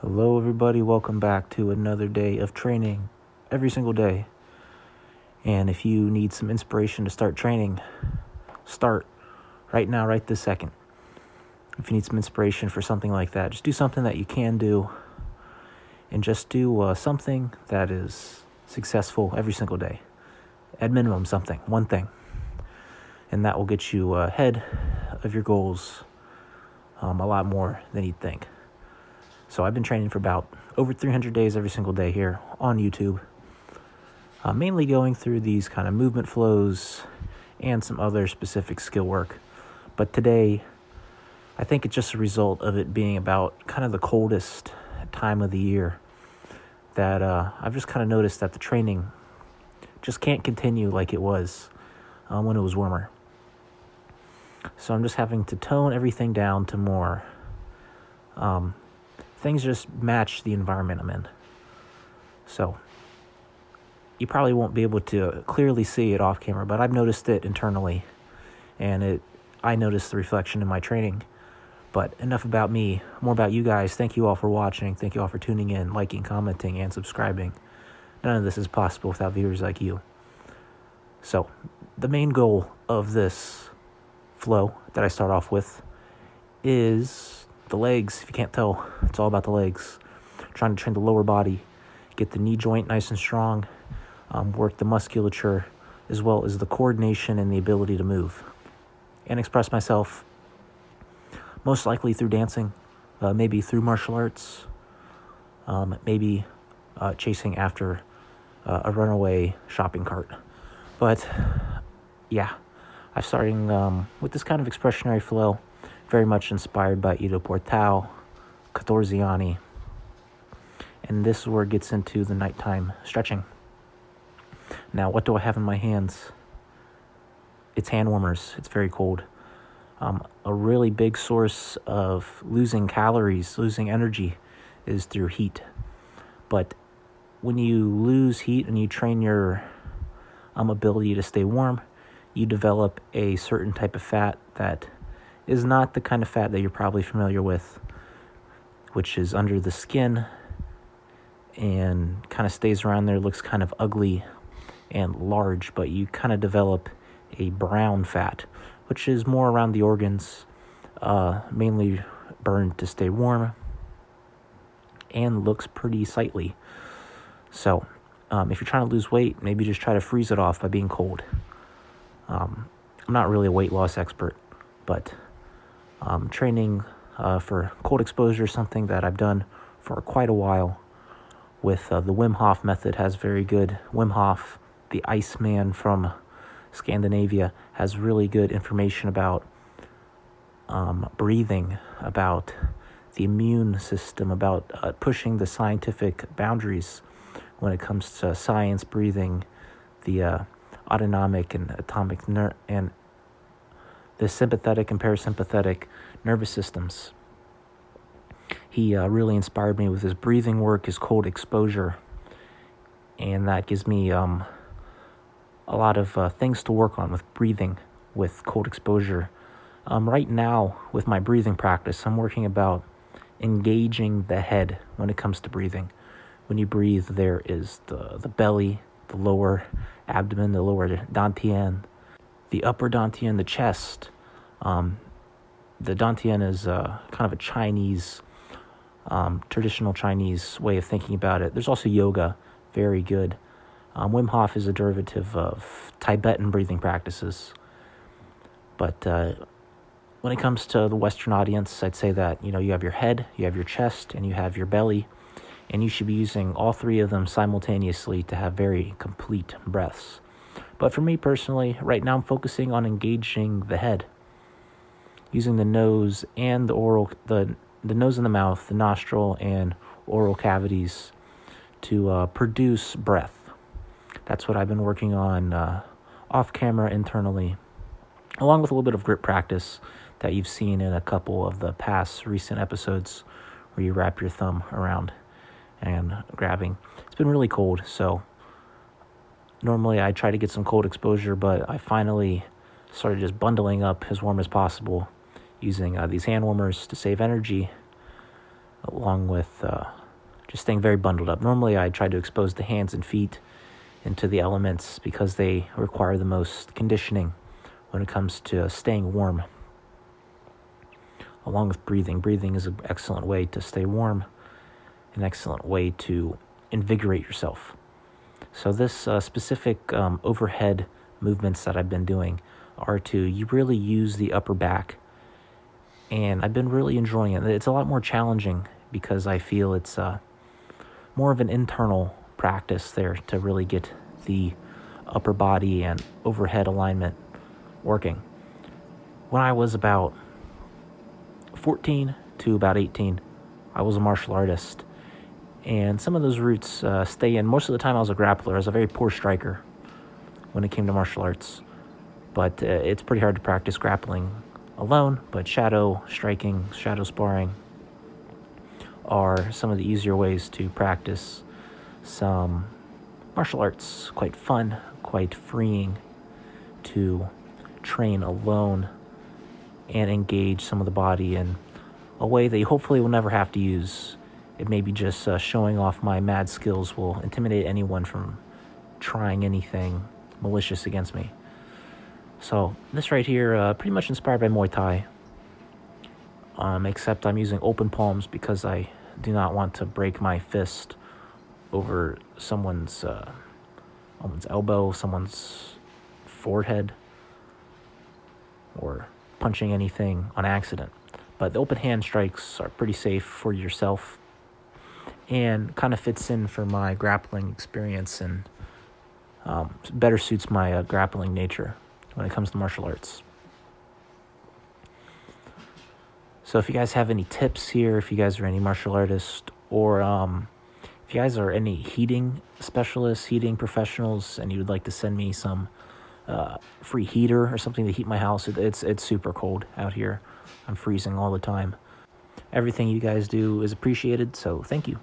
Hello, everybody. Welcome back to another day of training every single day. And if you need some inspiration to start training, start right now, right this second. If you need some inspiration for something like that, just do something that you can do and just do something that is successful every single day. At minimum, something, one thing. And that will get you ahead of your goals a lot more than you'd think. So I've been training for about over 300 days every single day here on YouTube, mainly going through these kind of movement flows and some other specific skill work. But today, I think it's just a result of it being about kind of the coldest time of the year that I've just kind of noticed that the training just can't continue like it was when it was warmer. So I'm just having to tone everything down to more things just match the environment I'm in. So you probably won't be able to clearly see it off camera, but I've noticed it internally, and I noticed the reflection in my training. But enough about me, more about you guys. Thank you all for watching. Thank you all for tuning in, liking, commenting, and subscribing. None of this is possible without viewers like you. So the main goal of this flow that I start off with is the legs. If you can't tell, it's all about the legs. Trying to train the lower body, get the knee joint nice and strong, work the musculature, as well as the coordination and the ability to move and express myself, most likely through dancing, maybe through martial arts, maybe chasing after a runaway shopping cart. But yeah, I'm starting with this kind of expressionary flow, very much inspired by Ido Portal, Catorziani, and this is where it gets into the nighttime stretching. Now, what do I have in my hands? It's hand warmers. It's very cold. A really big source of losing calories, losing energy, is through heat. But when you lose heat and you train your ability to stay warm, you develop a certain type of fat that is not the kind of fat that you're probably familiar with, which is under the skin and kind of stays around there, looks kind of ugly and large, but you kind of develop a brown fat, which is more around the organs, mainly burned to stay warm, and looks pretty sightly. So if you're trying to lose weight, maybe just try to freeze it off by being cold. I'm not really a weight loss expert, but training for cold exposure is something that I've done for quite a while with the Wim Hof method. Has very good. Wim Hof, the Iceman from Scandinavia, has really good information about breathing, about the immune system, about pushing the scientific boundaries when it comes to science, breathing, the autonomic and atomic and the sympathetic and parasympathetic nervous systems. He really inspired me with his breathing work, his cold exposure, and that gives me a lot of things to work on with breathing, with cold exposure. Right now, with my breathing practice, I'm working about engaging the head when it comes to breathing. When you breathe, there is the belly, the lower abdomen, the lower dantian, the upper dantian, the chest. The dantian is kind of a Chinese, traditional Chinese way of thinking about it. There's also yoga, very good. Wim Hof is a derivative of Tibetan breathing practices. But when it comes to the Western audience, I'd say that, you have your head, you have your chest, and you have your belly, and you should be using all three of them simultaneously to have very complete breaths. But for me personally, right now I'm focusing on engaging the head, using the nose and the nose and the mouth, the nostril and oral cavities to produce breath. That's what I've been working on off camera internally, along with a little bit of grip practice that you've seen in a couple of the past recent episodes where you wrap your thumb around and grabbing. It's been really cold, so normally I try to get some cold exposure, but I finally started just bundling up as warm as possible, using these hand warmers to save energy, along with just staying very bundled up. Normally, I try to expose the hands and feet into the elements because they require the most conditioning when it comes to staying warm. Along with breathing. Breathing is an excellent way to stay warm, an excellent way to invigorate yourself. So this specific overhead movements that I've been doing are to you really use the upper back, and I've been really enjoying it. It's a lot more challenging because I feel it's more of an internal practice there to really get the upper body and overhead alignment working. When I was about 14 to about 18, I was a martial artist, and some of those roots stay in. Most of the time I was a grappler. I was a very poor striker when it came to martial arts, but it's pretty hard to practice grappling alone, but shadow striking, shadow sparring are some of the easier ways to practice some martial arts. Quite fun, quite freeing to train alone and engage some of the body in a way that you hopefully will never have to use. It may be just showing off my mad skills will intimidate anyone from trying anything malicious against me. So this right here, pretty much inspired by Muay Thai, except I'm using open palms because I do not want to break my fist over someone's elbow, someone's forehead, or punching anything on accident. But the open hand strikes are pretty safe for yourself and kind of fits in for my grappling experience and better suits my grappling nature when it comes to martial arts. So if you guys have any tips here, if you guys are any martial artists, or if you guys are any heating specialists, heating professionals, and you would like to send me some free heater or something to heat my house, it's super cold out here. I'm freezing all the time. Everything you guys do is appreciated, so thank you.